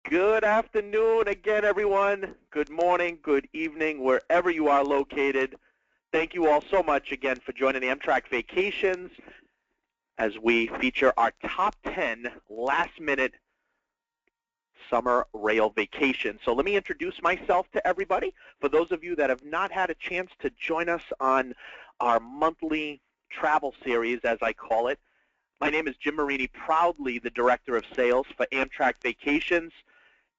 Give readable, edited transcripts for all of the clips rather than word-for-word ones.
Good afternoon again, everyone. Good morning, good evening, wherever you are located. Thank you all so much again for joining Amtrak Vacations as we feature our top 10 last-minute summer rail vacations. So let me introduce myself to everybody. For those of you that have not had a chance to join us on our monthly travel series, as I call it, my name is Jim Marini, proudly the Director of Sales for Amtrak Vacations.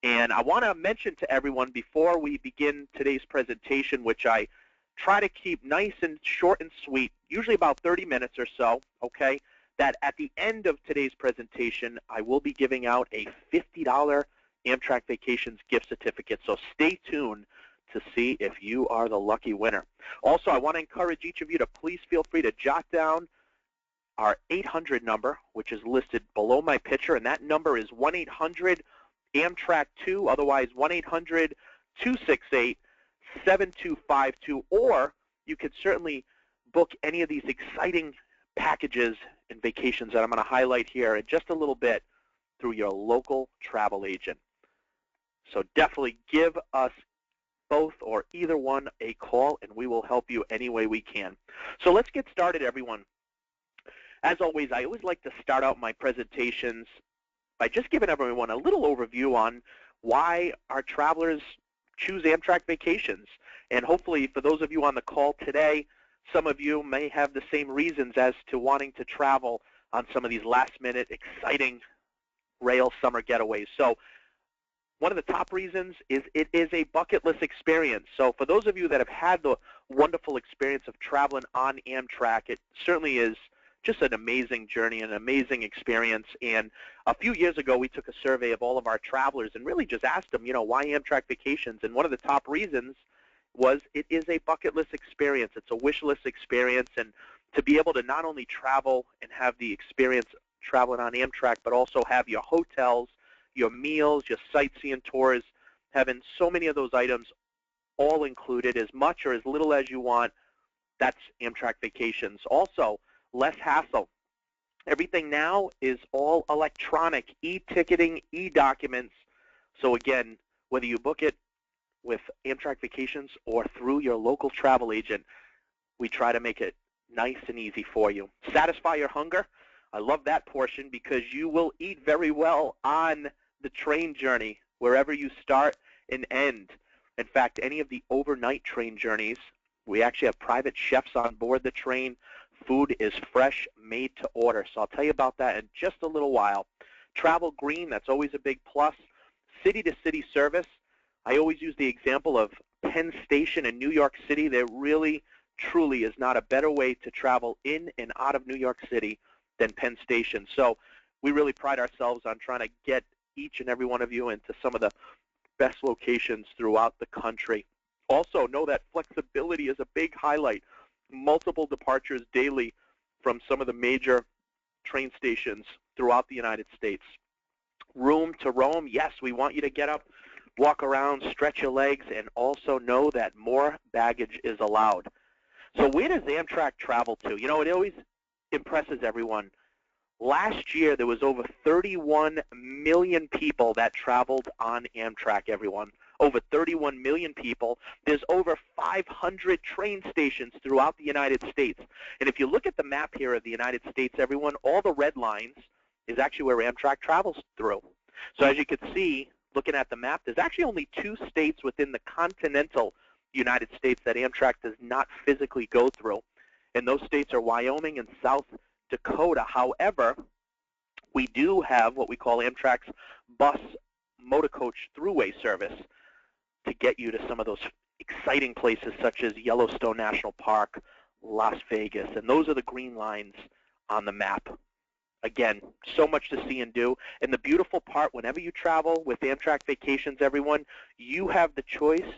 And I want to mention to everyone before we begin today's presentation, which I try to keep nice and short and sweet, usually about 30 minutes or so, okay, that at the end of today's presentation, I will be giving out a $50 Amtrak Vacations gift certificate. So stay tuned to see if you are the lucky winner. Also, I want to encourage each of you to please feel free to jot down our 800 number, which is listed below my picture, and that number is 1-800-AMTRAK2, otherwise 1-800-268-7252, or you could certainly book any of these exciting packages and vacations that I'm going to highlight here in just a little bit through your local travel agent. So definitely give us both or either one a call, and we will help you any way we can. So let's get started, everyone. As always, I always like to start out my presentations by just giving everyone a little overview on why our travelers choose Amtrak Vacations. And hopefully, for those of you on the call today, some of you may have the same reasons as to wanting to travel on some of these last-minute, exciting rail summer getaways. So one of the top reasons is it is a bucket list experience. So for those of you that have had the wonderful experience of traveling on Amtrak, it certainly is just an amazing journey, an amazing experience. And a few years ago, we took a survey of all of our travelers and really just asked them, why Amtrak Vacations? And one of the top reasons was it is a bucket list experience. It's a wish list experience. And to be able to not only travel and have the experience traveling on Amtrak, but also have your hotels, your meals, your sightseeing tours, having so many of those items all included, as much or as little as you want, that's Amtrak Vacations. Also, less hassle. Everything now is all electronic, e-ticketing, e-documents. So again, whether you book it with Amtrak Vacations or through your local travel agent, we try to make it nice and easy for you. Satisfy your hunger. I love that portion because you will eat very well on the train journey, wherever you start and end. In fact, any of the overnight train journeys, we actually have private chefs on board the train. Food is fresh, made to order. So I'll tell you about that in just a little while. Travel green, that's always a big plus. City-to-city service. I always use the example of Penn Station in New York City. There really, truly is not a better way to travel in and out of New York City than Penn Station. So we really pride ourselves on trying to get each and every one of you into some of the best locations throughout the country. Also, know that flexibility is a big highlight. Multiple departures daily from some of the major train stations throughout the United States. Room to roam, yes, we want you to get up, walk around, stretch your legs, and also know that more baggage is allowed. So where does Amtrak travel to? It always impresses everyone. Last year, there was over 31 million people that traveled on Amtrak, everyone. Over 31 million people. There's over 500 train stations throughout the United States. And if you look at the map here of the United States, everyone, all the red lines is actually where Amtrak travels through. So as you can see, looking at the map, there's actually only 2 states within the continental United States that Amtrak does not physically go through. And those states are Wyoming and South Dakota. However, we do have what we call Amtrak's bus motor coach throughway service to get you to some of those exciting places such as Yellowstone National Park, Las Vegas, and those are the green lines on the map. Again, so much to see and do. And the beautiful part, whenever you travel with Amtrak Vacations, everyone, you have the choice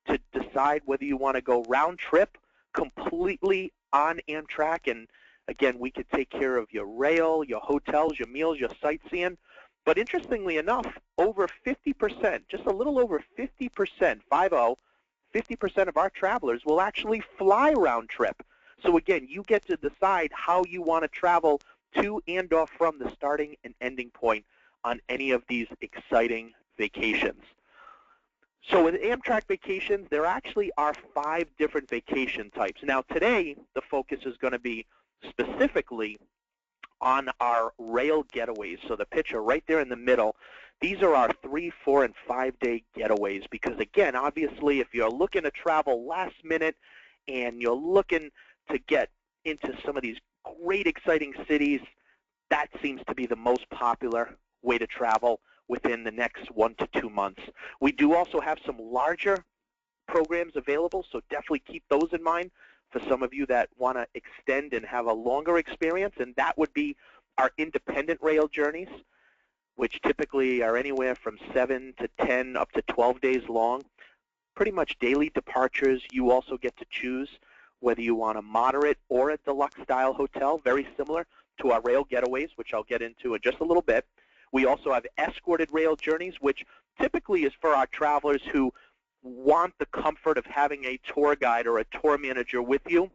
to decide whether you want to go round trip completely on Amtrak. And again, we could take care of your rail, your hotels, your meals, your sightseeing. But interestingly enough, over 50%, just a little over 50%, 50% of our travelers will actually fly round trip. So again, you get to decide how you want to travel to and or from the starting and ending point on any of these exciting vacations. So with Amtrak vacations, there actually are 5 different vacation types. Now today, the focus is going to be specifically on our rail getaways. So the picture right there in the middle, these are our 3, 4, and 5-day getaways because, again, obviously, if you're looking to travel last minute and you're looking to get into some of these great, exciting cities, that seems to be the most popular way to travel within the next 1 to 2 months. We do also have some larger programs available, so definitely keep those in mind for some of you that want to extend and have a longer experience, and that would be our independent rail journeys, which typically are anywhere from 7 to 10 up to 12 days long. Pretty much daily departures. You also get to choose whether you want a moderate or a deluxe style hotel, very similar to our rail getaways, which I'll get into in just a little bit. We also have escorted rail journeys, which typically is for our travelers who want the comfort of having a tour guide or a tour manager with you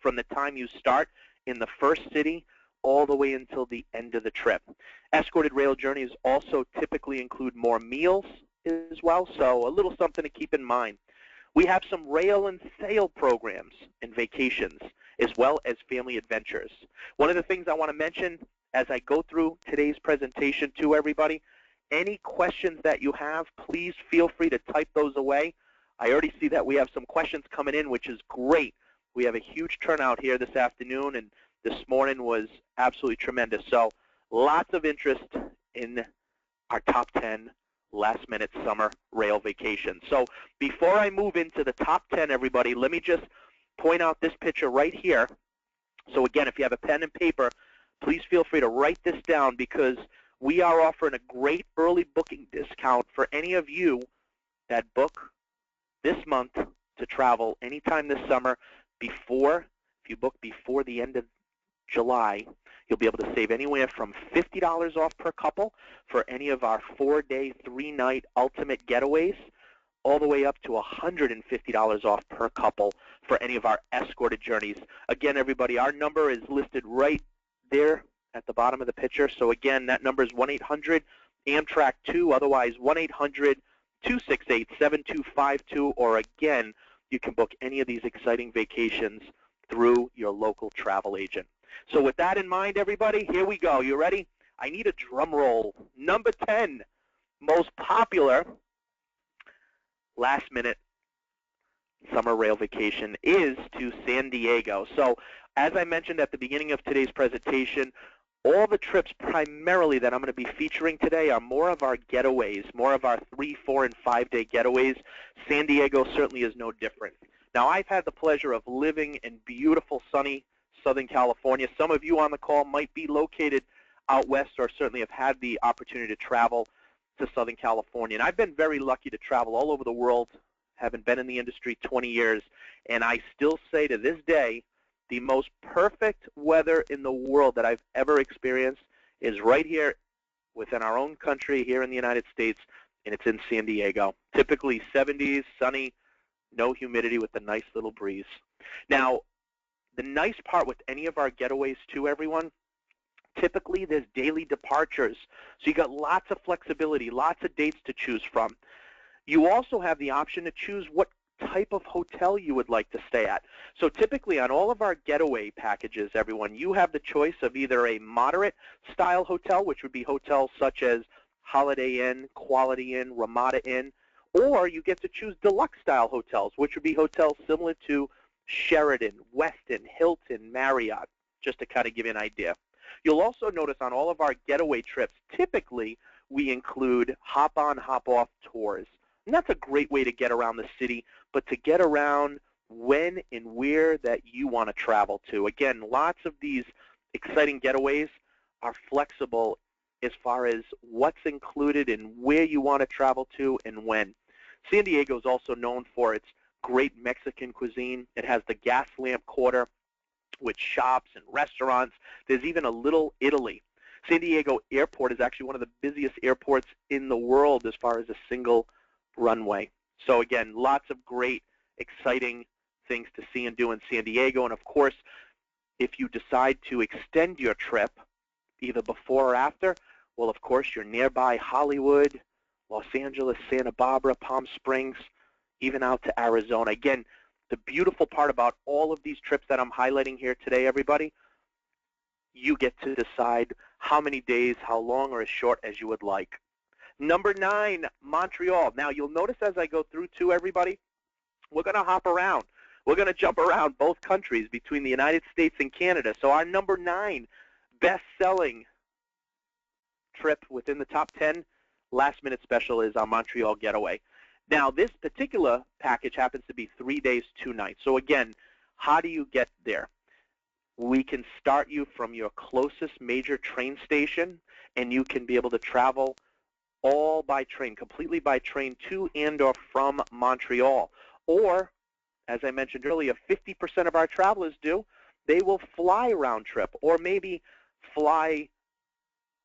from the time you start in the first city all the way until the end of the trip. Escorted rail journeys also typically include more meals as well, so a little something to keep in mind. We have some rail and sail programs and vacations, as well as family adventures. One of the things I want to mention as I go through today's presentation to everybody, any questions that you have, please feel free to type those away. I already see that we have some questions coming in, which is great. We have a huge turnout here this afternoon, and this morning was absolutely tremendous. So lots of interest in our top 10 last-minute summer rail vacations. So before I move into the top 10, everybody, let me just point out this picture right here. So again, if you have a pen and paper, please feel free to write this down because we are offering a great early booking discount for any of you that book this month to travel anytime this summer before, if you book before the end of July, you'll be able to save anywhere from $50 off per couple for any of our 4-day, 3-night ultimate getaways, all the way up to $150 off per couple for any of our escorted journeys. Again, everybody, our number is listed right there at the bottom of the picture. So again, that number is 1-800-AMTRAK-2, otherwise 1-800-268-7252, or again, you can book any of these exciting vacations through your local travel agent. So with that in mind, everybody, here we go. You ready? I need a drum roll. Number 10, most popular last-minute summer rail vacation is to San Diego. So as I mentioned at the beginning of today's presentation, all the trips primarily that I'm going to be featuring today are more of our getaways, more of our 3, 4, and 5-day getaways. San Diego certainly is no different. Now, I've had the pleasure of living in beautiful, sunny Southern California. Some of you on the call might be located out west or certainly have had the opportunity to travel to Southern California. And I've been very lucky to travel all over the world, having been in the industry 20 years, and I still say to this day, the most perfect weather in the world that I've ever experienced is right here within our own country here in the United States, and it's in San Diego. Typically 70s, sunny, no humidity with a nice little breeze. Now, the nice part with any of our getaways too, everyone, typically there's daily departures. So you got lots of flexibility, lots of dates to choose from. You also have the option to choose what type of hotel you would like to stay at. So typically on all of our getaway packages, everyone, you have the choice of either a moderate style hotel, which would be hotels such as Holiday Inn, Quality Inn, Ramada Inn, or you get to choose deluxe style hotels, which would be hotels similar to Sheraton, Westin, Hilton, Marriott, just to kind of give you an idea. You'll also notice on all of our getaway trips, typically we include hop-on, hop-off tours. And that's a great way to get around the city, but to get around when and where that you want to travel to. Again, lots of these exciting getaways are flexible as far as what's included and where you want to travel to and when. San Diego is also known for its great Mexican cuisine. It has the gas lamp quarter with shops and restaurants. There's even a Little Italy. San Diego Airport is actually one of the busiest airports in the world as far as a single runway. So again, lots of great, exciting things to see and do in San Diego. And of course, if you decide to extend your trip, either before or after, well, of course, you're nearby Hollywood, Los Angeles, Santa Barbara, Palm Springs, even out to Arizona. Again, the beautiful part about all of these trips that I'm highlighting here today, everybody, you get to decide how many days, how long, or as short as you would like. Number 9, Montreal. Now, you'll notice as I go through too, everybody, we're going to hop around. We're going to jump around both countries between the United States and Canada. So our number 9 best-selling trip within the top 10 last-minute special is our Montreal Getaway. Now, this particular package happens to be 3 days, 2 nights. So again, how do you get there? We can start you from your closest major train station, and you can be able to travel all by train, completely by train to and or from Montreal. Or, as I mentioned earlier, 50% of our travelers do. They will fly round trip, or maybe fly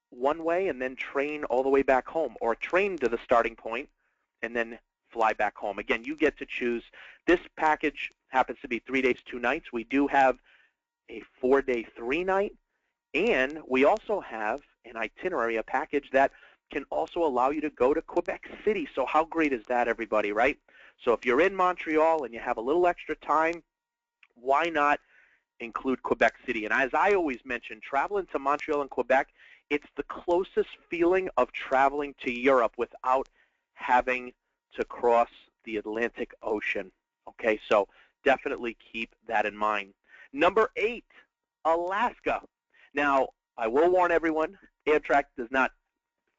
one way and then train all the way back home, or train to the starting point and then fly back home. Again, you get to choose. This package happens to be 3 days, 2 nights. We do have a 4-day, 3-night, and we also have an itinerary, a package that can also allow you to go to Quebec City. So how great is that, everybody, right? So if you're in Montreal and you have a little extra time, why not include Quebec City? And as I always mention, traveling to Montreal and Quebec, it's the closest feeling of traveling to Europe without having to cross the Atlantic Ocean. Okay, so definitely keep that in mind. Number 8, Alaska. Now, I will warn everyone, Amtrak does not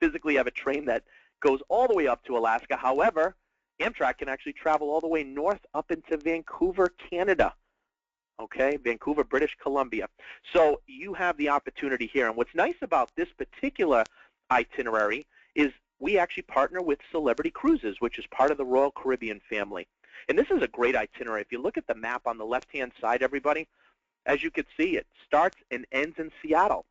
physically have a train that goes all the way up to Alaska. However, Amtrak can actually travel all the way north up into Vancouver, Canada. Okay, Vancouver, British Columbia. So you have the opportunity here. And what's nice about this particular itinerary is we actually partner with Celebrity Cruises, which is part of the Royal Caribbean family. And this is a great itinerary. If you look at the map on the left-hand side, everybody, as you can see, it starts and ends in Seattle.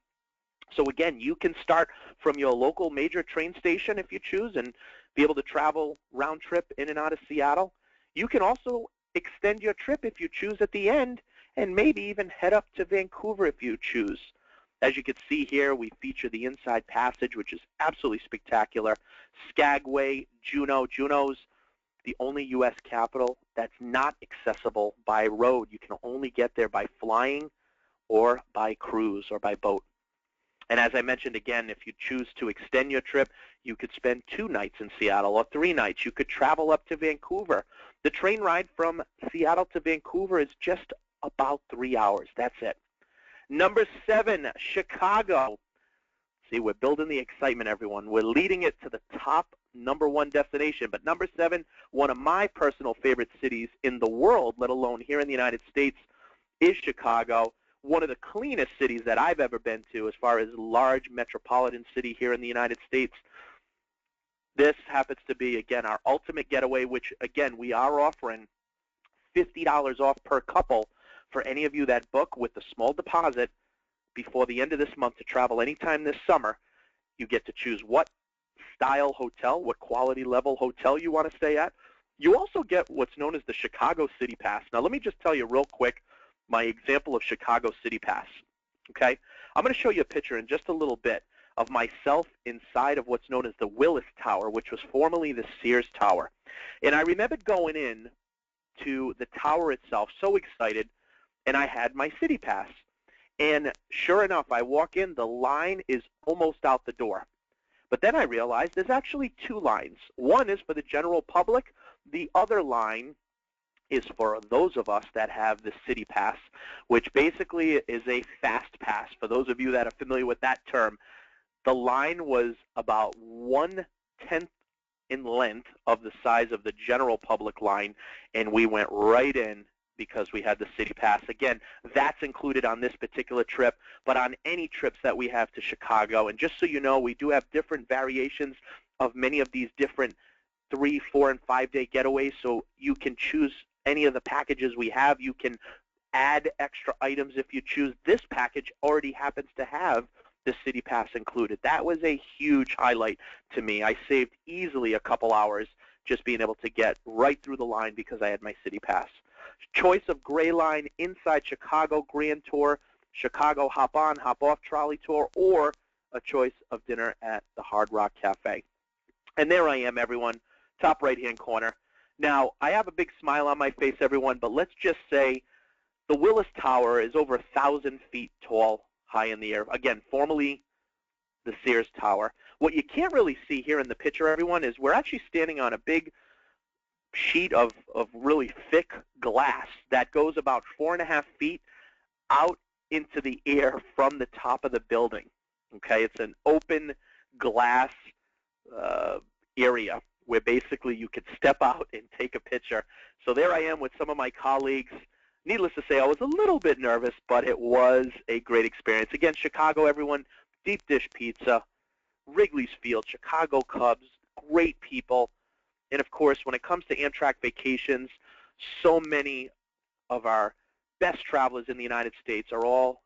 So again, you can start from your local major train station if you choose and be able to travel round trip in and out of Seattle. You can also extend your trip if you choose at the end and maybe even head up to Vancouver if you choose. As you can see here, we feature the Inside Passage, which is absolutely spectacular. Skagway, Juneau. Juneau's the only U.S. capital that's not accessible by road. You can only get there by flying or by cruise or by boat. And as I mentioned again, if you choose to extend your trip, you could spend 2 nights in Seattle or 3 nights. You could travel up to Vancouver. The train ride from Seattle to Vancouver is just about 3 hours. That's it. Number 7, Chicago. See, we're building the excitement, everyone. We're leading it to the top number 1 destination. But number 7, one of my personal favorite cities in the world, let alone here in the United States, is Chicago. One of the cleanest cities that I've ever been to as far as large metropolitan city here in the United States. This happens to be, again, our ultimate getaway, which, again, we are offering $50 off per couple for any of you that book with a small deposit before the end of this month to travel anytime this summer. You get to choose what style hotel, what quality level hotel you want to stay at. You also get what's known as the Chicago City Pass. Now, let me just tell you real quick my example of Chicago City Pass. Okay? I'm going to show you a picture in just a little bit of myself inside of what's known as the Willis Tower, which was formerly the Sears Tower. And I remember going in to the tower itself, so excited, and I had my City Pass. And sure enough, I walk in, the line is almost out the door. But then I realized there's actually 2 lines. One is for the general public. The other line is for those of us that have the City Pass, which basically is a fast pass. For those of you that are familiar with that term, the line was about 1/10 in length of the size of the general public line, and we went right in because we had the City Pass. Again, that's included on this particular trip, but on any trips that we have to Chicago. And just so you know, we do have different variations of many of these different 3-, 4-, and 5-day getaways, so you can choose any of the packages we have. You can add extra items if you choose. This package already happens to have the City Pass included. That was a huge highlight to me. I saved easily a couple hours just being able to get right through the line because I had my City Pass. Choice of Gray Line, Inside Chicago Grand Tour, Chicago Hop On, Hop Off Trolley Tour, or a choice of dinner at the Hard Rock Cafe. And there I am, everyone, top right-hand corner. Now, I have a big smile on my face, everyone, but let's just say the Willis Tower is over 1,000 feet tall, high in the air. Again, formerly the Sears Tower. What you can't really see here in the picture, everyone, is we're actually standing on a big sheet of really thick glass that goes about 4.5 feet out into the air from the top of the building. Okay, it's an open glass area where basically you could step out and take a picture. So there I am with some of my colleagues. Needless to say, I was a little bit nervous, but it was a great experience. Again, Chicago, everyone, deep dish pizza, Wrigley's Field, Chicago Cubs, great people. And of course, when it comes to Amtrak vacations, so many of our best travelers in the United States are all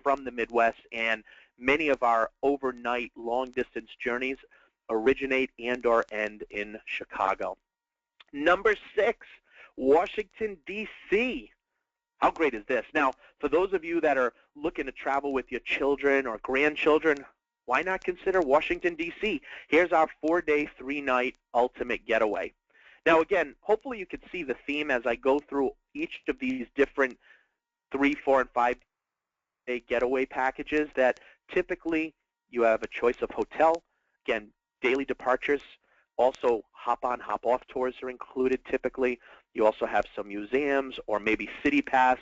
from the Midwest, and many of our overnight long-distance journeys originate and or end in Chicago. Number 6, Washington, D.C. How great is this? Now, for those of you that are looking to travel with your children or grandchildren, why not consider Washington, D.C.? Here's our 4-day, 3-night ultimate getaway. Now, again, hopefully you can see the theme as I go through each of these different 3, 4, and 5-day getaway packages that typically you have a choice of hotel. Again, daily departures. Also, hop-on, hop-off tours are included typically. You also have some museums or maybe City Pass.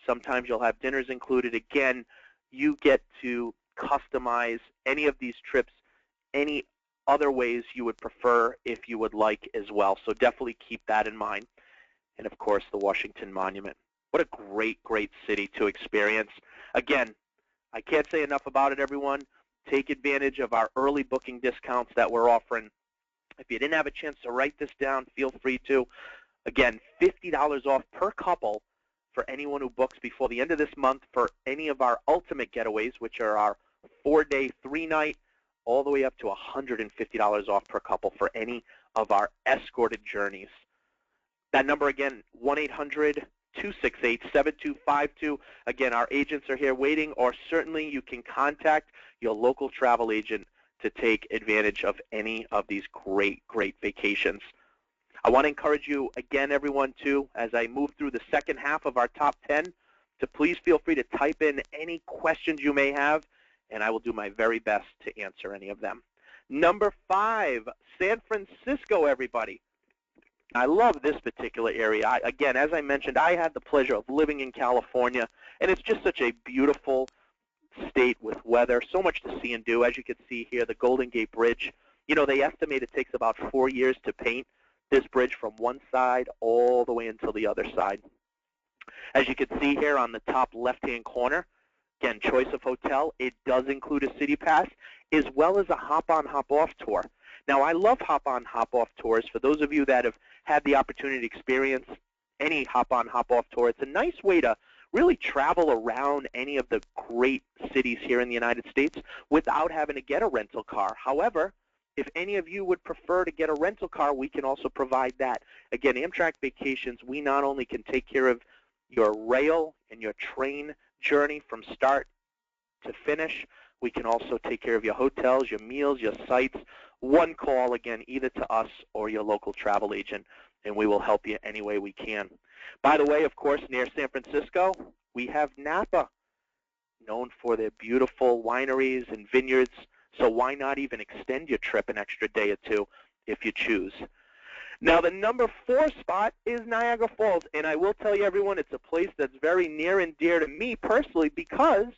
Sometimes you'll have dinners included. Again, you get to customize any of these trips any other ways you would prefer if you would like as well. So definitely keep that in mind. And of course, the Washington Monument. What a great, great city to experience. Again, I can't say enough about it, everyone. Take advantage of our early booking discounts that we're offering. If you didn't have a chance to write this down, feel free to. Again, $50 off per couple for anyone who books before the end of this month for any of our ultimate getaways, which are our 4-day, 3-night, all the way up to $150 off per couple for any of our escorted journeys. That number again, 1-800-268-7252. Again, our agents are here waiting, or certainly you can contact your local travel agent to take advantage of any of these great, great vacations. I want to encourage you again, everyone, too, as I move through the second half of our top 10, to please feel free to type in any questions you may have, and I will do my very best to answer any of them. Number 5, San Francisco, everybody. I love this particular area. Again, as I mentioned, I had the pleasure of living in California, and it's just such a beautiful state with weather, so much to see and do. As you can see here, the Golden Gate Bridge, you know, they estimate it takes about 4 years to paint this bridge from one side all the way until the other side. As you can see here on the top left-hand corner, again, choice of hotel. It does include a City Pass as well as a hop-on, hop-off tour. Now, I love hop-on, hop-off tours. For those of you that have had the opportunity to experience any hop-on, hop-off tour, it's a nice way to really travel around any of the great cities here in the United States without having to get a rental car. However, if any of you would prefer to get a rental car, we can also provide that. Again, Amtrak Vacations, we not only can take care of your rail and your train journey from start to finish, we can also take care of your hotels, your meals, your sites. One call, again, either to us or your local travel agent, and we will help you any way we can. By the way, of course, near San Francisco, we have Napa, known for their beautiful wineries and vineyards, so why not even extend your trip an extra day or two if you choose. Now, the number 4 spot is Niagara Falls, and I will tell you, everyone, it's a place that's very near and dear to me personally because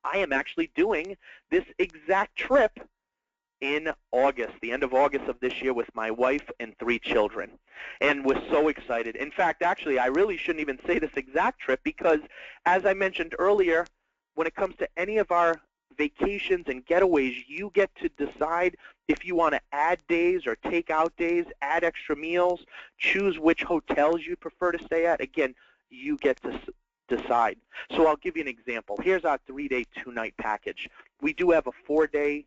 I am actually doing this exact trip in August, the end of August of this year, with my wife and 3 children. And we're so excited. In fact, actually, I really shouldn't even say this exact trip because, as I mentioned earlier, when it comes to any of our vacations and getaways, you get to decide if you want to add days or take out days, add extra meals, choose which hotels you prefer to stay at. Again, you get to decide. So I'll give you an example. Here's our 3-day, 2-night package. We do have a 4-day,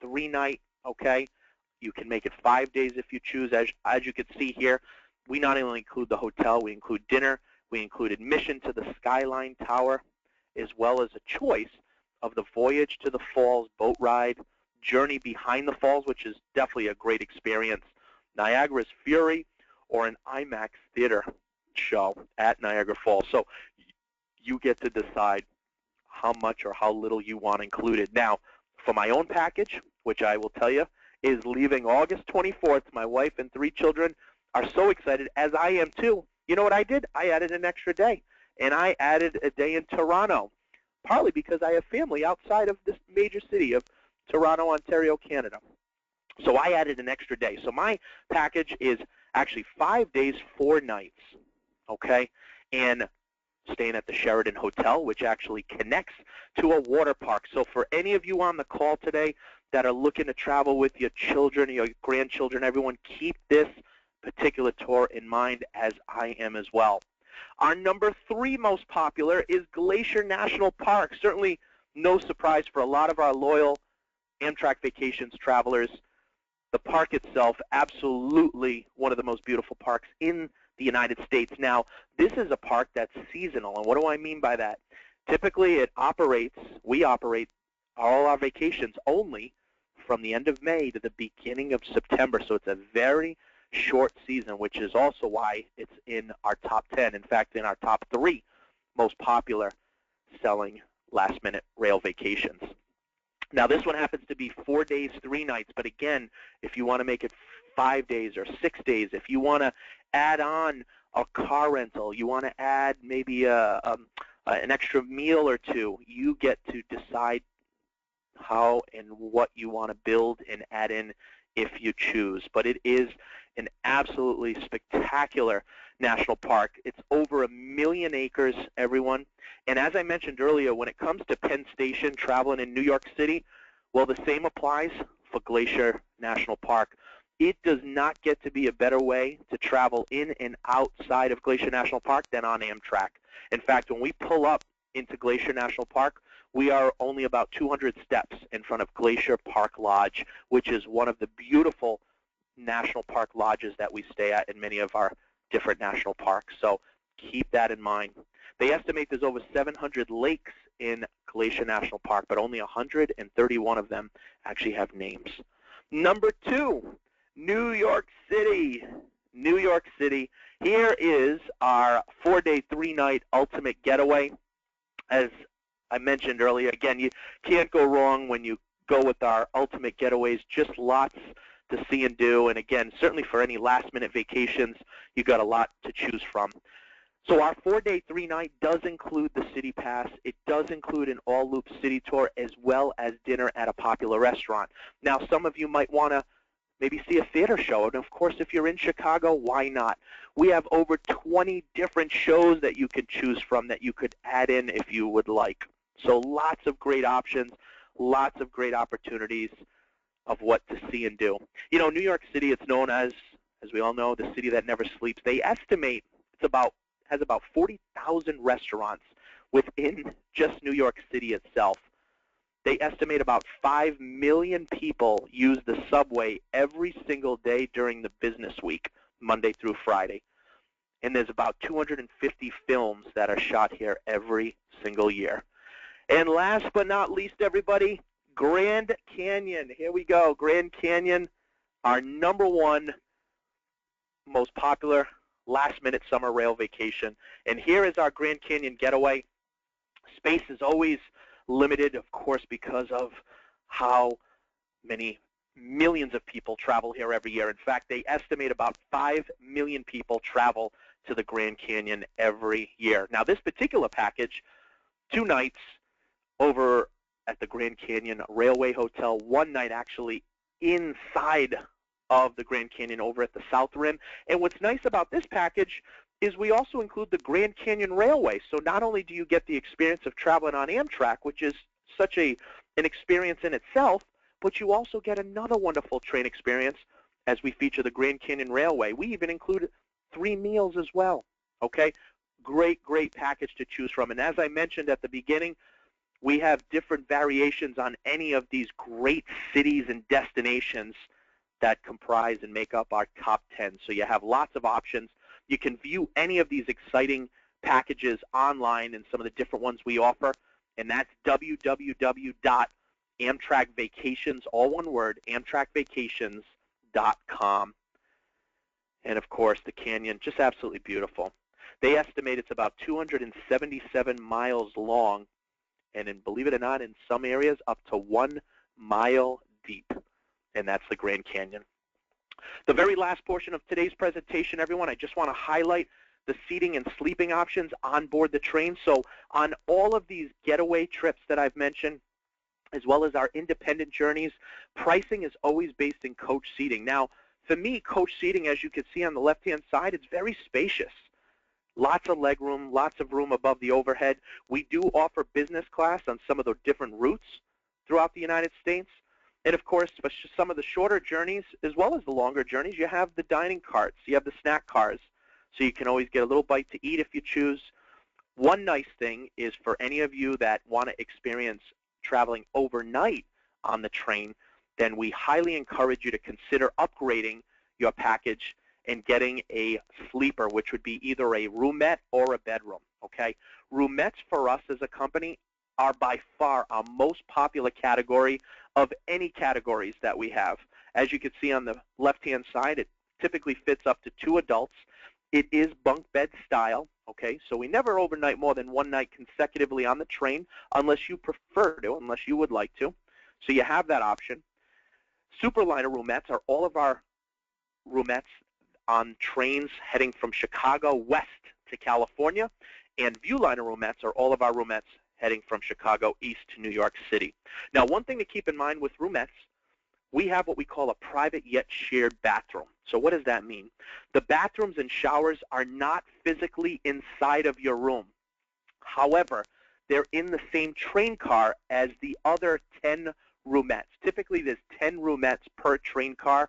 3-night, okay? You can make it 5 days if you choose. As you can see here, we not only include the hotel, we include dinner, we include admission to the Skyline Tower, as well as a choice of the Voyage to the Falls boat ride, journey behind the falls, which is definitely a great experience, Niagara's Fury, or an IMAX theater show at Niagara Falls. So you get to decide how much or how little you want included. Now, for my own package, which I will tell you is leaving August 24th, my wife and 3 children are so excited, as I am too. You know what I did? I added an extra day, and I added a day in Toronto, partly because I have family outside of this major city of Toronto, Ontario, Canada. So I added an extra day. So my package is actually 5 days, 4 nights, okay? And staying at the Sheraton Hotel, which actually connects to a water park. So for any of you on the call today that are looking to travel with your children, your grandchildren, everyone, keep this particular tour in mind, as I am as well. Our number 3 most popular is Glacier National Park. Certainly no surprise for a lot of our loyal Amtrak Vacations travelers. The park itself, absolutely one of the most beautiful parks in the United States. Now, this is a park that's seasonal, and what do I mean by that? Typically, we operate all our vacations only from the end of May to the beginning of September, so it's a very short season, which is also why it's in our top 10, in fact, in our top 3 most popular selling last-minute rail vacations. Now, this one happens to be 4 days, 3 nights, but again, if you want to make it 5 days or 6 days, if you want to add on a car rental, you want to add maybe an extra meal or 2, you get to decide how and what you want to build and add in if you choose. But it is an absolutely spectacular national park. It's over 1 million acres, everyone. And as I mentioned earlier, when it comes to Penn Station, traveling in New York City, well, the same applies for Glacier National Park. It does not get to be a better way to travel in and outside of Glacier National Park than on Amtrak. In fact, when we pull up into Glacier National Park, we are only about 200 steps in front of Glacier Park Lodge, which is one of the beautiful national park lodges that we stay at in many of our different national parks. So keep that in mind. They estimate there's over 700 lakes in Glacier National Park, but only 131 of them actually have names. Number 2, New York City. New York City. Here is our 4-day, 3-night ultimate getaway. As I mentioned earlier, again, you can't go wrong when you go with our ultimate getaways, just lots to see and do. And again, certainly for any last-minute vacations, you've got a lot to choose from. So our 4-day, 3-night does include the City Pass. It does include an all-loop city tour as well as dinner at a popular restaurant. Now, some of you might want to maybe see a theater show. And of course, if you're in Chicago, why not? We have over 20 different shows that you could choose from that you could add in if you would like. So lots of great options, lots of great opportunities of what to see and do. You know, New York City, it's known as we all know, the city that never sleeps. They estimate has about 40,000 restaurants within just New York City itself. They estimate about 5 million people use the subway every single day during the business week, Monday through Friday. And there's about 250 films that are shot here every single year. And last but not least, everybody, Grand Canyon. Here we go. Grand Canyon, our number 1 most popular last-minute summer rail vacation. And here is our Grand Canyon getaway. Space is always limited, of course, because of how many millions of people travel here every year. In fact, they estimate about 5 million people travel to the Grand Canyon every year. Now, this particular package, 2 nights over at the Grand Canyon Railway Hotel, 1 night actually inside of the Grand Canyon over at the South Rim. And what's nice about this package is we also include the Grand Canyon Railway. So not only do you get the experience of traveling on Amtrak, which is such an experience in itself, but you also get another wonderful train experience as we feature the Grand Canyon Railway. We even include 3 meals as well. Okay? Great, great package to choose from. And as I mentioned at the beginning, we have different variations on any of these great cities and destinations that comprise and make up our top 10. So you have lots of options. You can view any of these exciting packages online and some of the different ones we offer, and that's www.most Amtrak Vacations, all one word, AmtrakVacations.com. And of course, the canyon, just absolutely beautiful. They estimate it's about 277 miles long, and believe it or not, in some areas up to 1 mile deep, and that's the Grand Canyon. The very last portion of today's presentation, everyone, I just want to highlight the seating and sleeping options on board the train. So on all of these getaway trips that I've mentioned, as well as our independent journeys, pricing is always based in coach seating. Now, for me, coach seating, as you can see on the left-hand side, it's very spacious. Lots of leg room, lots of room above the overhead. We do offer business class on some of the different routes throughout the United States. And of course, for some of the shorter journeys, as well as the longer journeys, you have the dining carts. You have the snack cars. So you can always get a little bite to eat if you choose. One nice thing is for any of you that want to experience traveling overnight on the train, then we highly encourage you to consider upgrading your package and getting a sleeper, which would be either a roomette or a bedroom, okay? Roomettes for us as a company are by far our most popular category of any categories that we have. As you can see on the left-hand side, it typically fits up to 2 adults. It is bunk bed style, okay? So we never overnight more than 1 night consecutively on the train unless you prefer to, unless you would like to. So you have that option. Superliner roomettes are all of our roomettes on trains heading from Chicago west to California, and Viewliner roomettes are all of our roomettes heading from Chicago east to New York City. Now, one thing to keep in mind with roomettes, we have what we call a private yet shared bathroom. So what does that mean? The bathrooms and showers are not physically inside of your room. However, they're in the same train car as the other 10 roomettes. Typically, there's 10 roomettes per train car,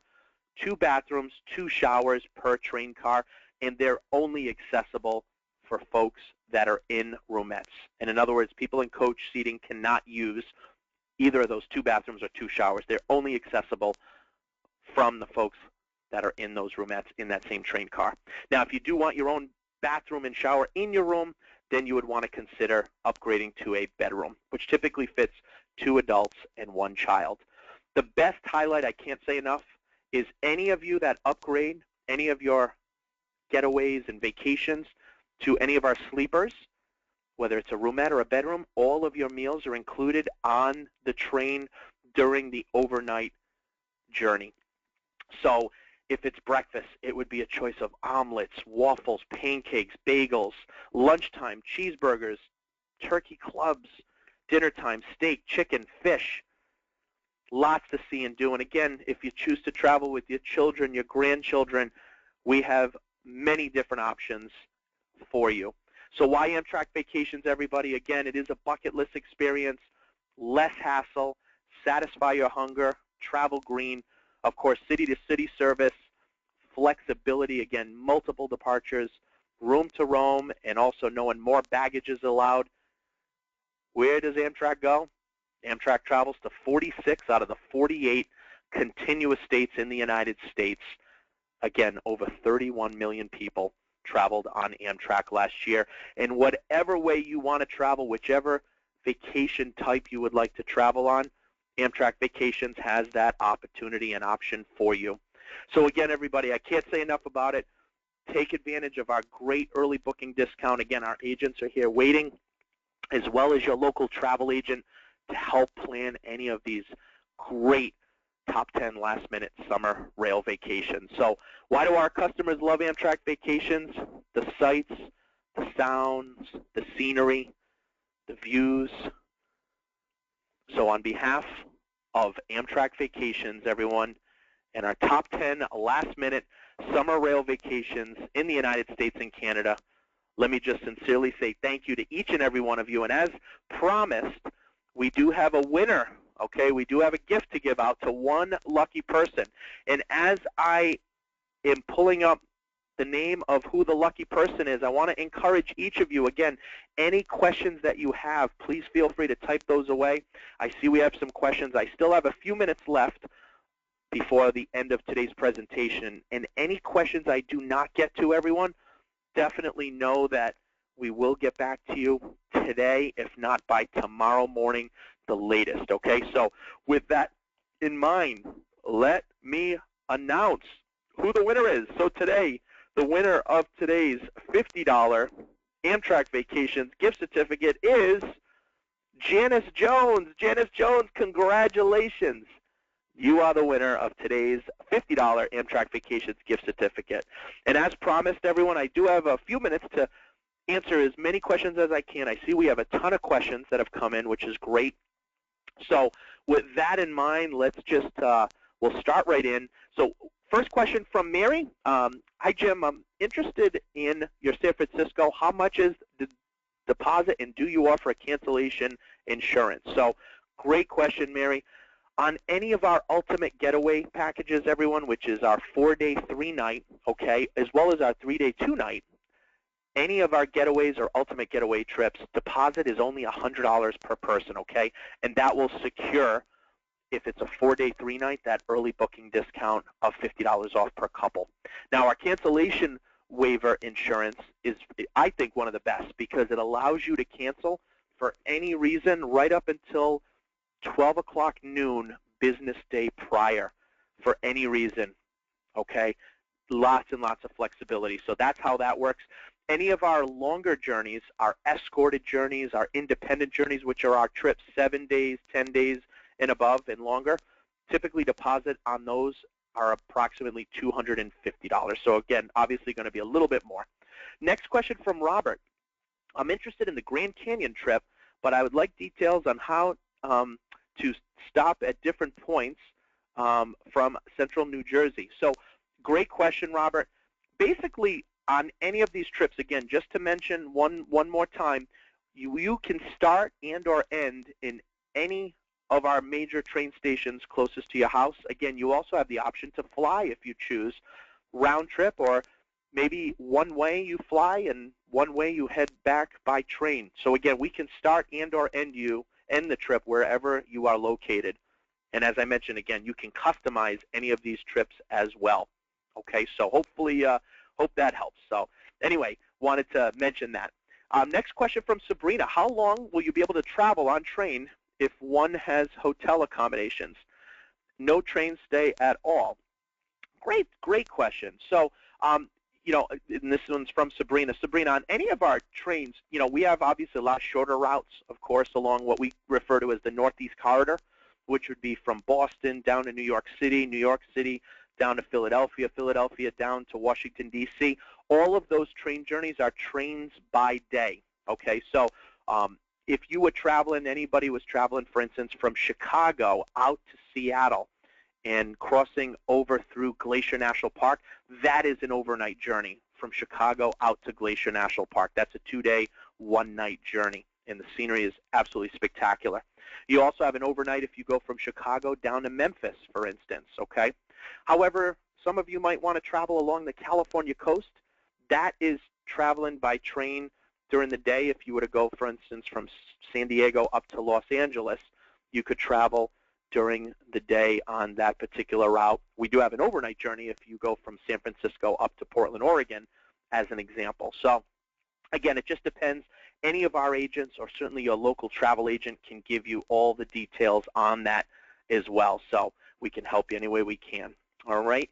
2 bathrooms, 2 showers per train car, and they're only accessible for folks that are in roomettes. And in other words, people in coach seating cannot use either of those 2 bathrooms or 2 showers. They're only accessible from the folks that are in those roomettes in that same train car. Now, if you do want your own bathroom and shower in your room, then you would want to consider upgrading to a bedroom, which typically fits 2 adults and 1 child. The best highlight, I can't say enough, is any of you that upgrade any of your getaways and vacations to any of our sleepers, whether it's a roomette or a bedroom, all of your meals are included on the train during the overnight journey. So if it's breakfast, it would be a choice of omelets, waffles, pancakes, bagels, lunchtime, cheeseburgers, turkey clubs, dinner time, steak, chicken, fish. Lots to see and do. And again, if you choose to travel with your children, your grandchildren, we have many different options for you. So why Amtrak Vacations, everybody? Again, it is a bucket list experience, less hassle, satisfy your hunger, travel green, of course, city-to-city service, flexibility, again, multiple departures, room to roam, and also knowing more baggage is allowed. Where does Amtrak go? Amtrak travels to 46 out of the 48 continuous states in the United States. Again, over 31 million people traveled on Amtrak last year. And whatever way you want to travel, whichever vacation type you would like to travel on, Amtrak Vacations has that opportunity and option for you. So again, everybody, I can't say enough about it. Take advantage of our great early booking discount. Again, our agents are here waiting, as well as your local travel agent, to help plan any of these great top 10 last-minute summer rail vacations. So why do our customers love Amtrak Vacations? The sights, the sounds, the scenery, the views. So on behalf of Amtrak Vacations, everyone, and our top 10 last-minute summer rail vacations in the United States and Canada, let me just sincerely say thank you to each and every one of you. And as promised, we do have a winner, okay? We do have a gift to give out to one lucky person. And as I am pulling up the name of who the lucky person is, I want to encourage each of you, again, any questions that you have, please feel free to type those away. I see we have some questions. I still have a few minutes left before the end of today's presentation. And any questions I do not get to, everyone, definitely know that we will get back to you today, if not by tomorrow morning. the latest, okay? So with that in mind, let me announce who the winner is. So today, the winner of today's $50 Amtrak Vacations gift certificate is Janice Jones. Janice Jones, congratulations. You are the winner of today's $50 Amtrak Vacations gift certificate. And as promised, everyone, I do have a few minutes to answer as many questions as I can. I see we have a ton of questions that have come in, which is great. So with that in mind, let's just, we'll start right in. So first question from Mary. Hi, Jim. I'm interested in your San Francisco. How much is the deposit, and do you offer a cancellation insurance? So great question, Mary. On any of our ultimate getaway packages, everyone, which is our 4-day, 3-night, okay, as well as our 3-day, 2-night, any of our getaways or ultimate getaway trips, deposit is only $100 per person, okay? And that will secure, if it's a 4-day, 3-night, that early booking discount of $50 off per couple. Now, our cancellation waiver insurance is, I think, one of the best because it allows you to cancel for any reason right up until 12 o'clock noon business day prior for any reason, okay? Lots and lots of flexibility. So that's how that works. Any of our longer journeys, our escorted journeys, our independent journeys, which are our trips 7 days, 10 days and above and longer, typically deposit on those are approximately $250. So again, obviously going to be a little bit more. Next question from Robert. I'm interested in the Grand Canyon trip, but I would like details on how to stop at different points from central New Jersey. So great question, Robert. Basically, on any of these trips, again, just to mention one more time, you can start and or end in any of our major train stations closest to your house. Again, you also have the option to fly if you choose, round trip, or maybe one way you fly and one way you head back by train. So again, we can start and or end the trip wherever you are located. And as I mentioned, again, you can customize any of these trips as well. Okay, so hopefully, hope that helps. So anyway, wanted to mention that. Next question from Sabrina. How long will you be able to travel on train if one has hotel accommodations? No train stay at all. Great question. So, you know, and this one's from Sabrina. Sabrina, on any of our trains, you know, we have obviously a lot shorter routes, of course, along what we refer to as the Northeast Corridor, which would be from Boston down to New York City down to Philadelphia, Philadelphia down to Washington, D.C. All of those train journeys are trains by day, okay? So if you were traveling, anybody was traveling, for instance, from Chicago out to Seattle and crossing over through Glacier National Park, that is an overnight journey from Chicago out to Glacier National Park. That's a 2-day, 1-night journey, and the scenery is absolutely spectacular. You also have an overnight if you go from Chicago down to Memphis, for instance, okay? However, some of you might want to travel along the California coast. That is traveling by train during the day. If you were to go, for instance, from San Diego up to Los Angeles, you could travel during the day on that particular route. We do have an overnight journey if you go from San Francisco up to Portland, Oregon, as an example. So again, it just depends. Any of our agents, or certainly your local travel agent, can give you all the details on that as well. So we can help you any way we can. All right.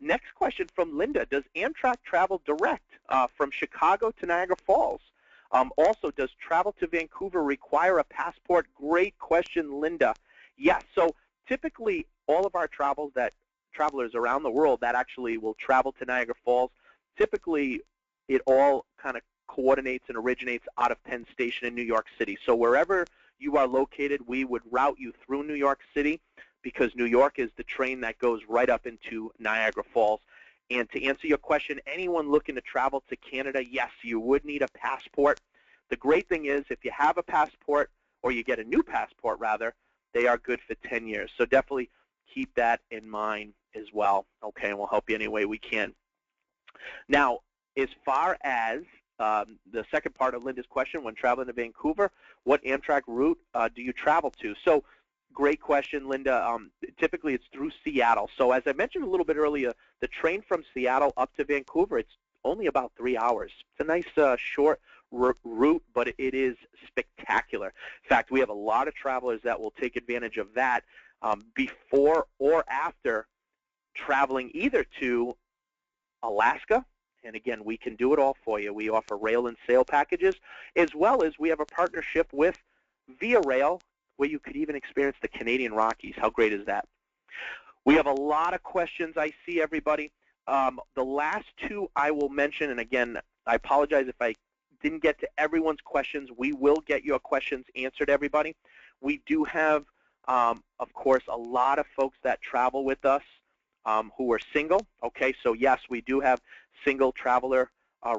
Next question from Linda. Does Amtrak travel direct from Chicago to Niagara Falls? Also, does travel to Vancouver require a passport? Great question, Linda. Yes. So typically, all of our travelers around the world that actually will travel to Niagara Falls, typically it all kind of coordinates and originates out of Penn Station in New York City. So wherever you are located, we would route you through New York City, because New York is the train that goes right up into Niagara Falls. And to answer your question, anyone looking to travel to Canada, yes, you would need a passport. The great thing is, if you have a passport, or you get a new passport rather, they are good for 10 years. So definitely keep that in mind as well. Okay, and we'll help you any way we can. Now, as far as the second part of Linda's question, when traveling to Vancouver, what Amtrak route do you travel to? So great question, Linda. Typically, it's through Seattle. So as I mentioned a little bit earlier, the train from Seattle up to Vancouver, it's only about 3 hours. It's a nice short route, but it is spectacular. In fact, we have a lot of travelers that will take advantage of that before or after traveling either to Alaska, and again, we can do it all for you. We offer rail and sail packages, as well as we have a partnership with Via Rail, where you could even experience the Canadian Rockies. How great is that? We have a lot of questions. I see everybody. The last two I will mention, and again, I apologize if I didn't get to everyone's questions. We will get your questions answered, everybody. We do have, of course, a lot of folks that travel with us who are single. Okay, so yes, we do have single traveler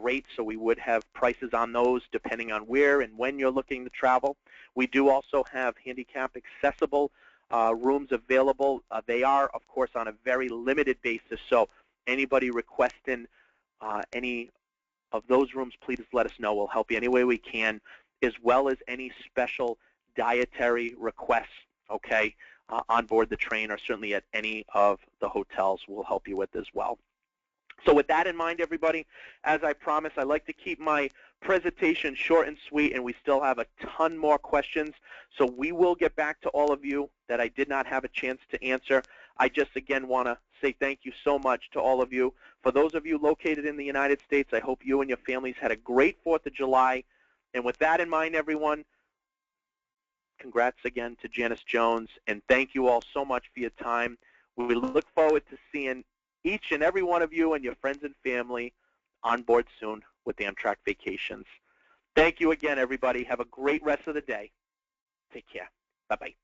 rates, so we would have prices on those depending on where and when you're looking to travel. We do also have handicap accessible rooms available. They are, of course, on a very limited basis, so anybody requesting any of those rooms, please let us know. We'll help you any way we can, as well as any special dietary requests, okay, on board the train or certainly at any of the hotels we'll help you with as well. So with that in mind, everybody, as I promised, I like to keep my presentation short and sweet, and we still have a ton more questions. So we will get back to all of you that I did not have a chance to answer. I just, again, want to say thank you so much to all of you. For those of you located in the United States, I hope you and your families had a great 4th of July. And with that in mind, everyone, congrats again to Janice Jones, and thank you all so much for your time. We look forward to seeing each and every one of you and your friends and family on board soon with Amtrak Vacations. Thank you again, everybody. Have a great rest of the day. Take care. Bye-bye.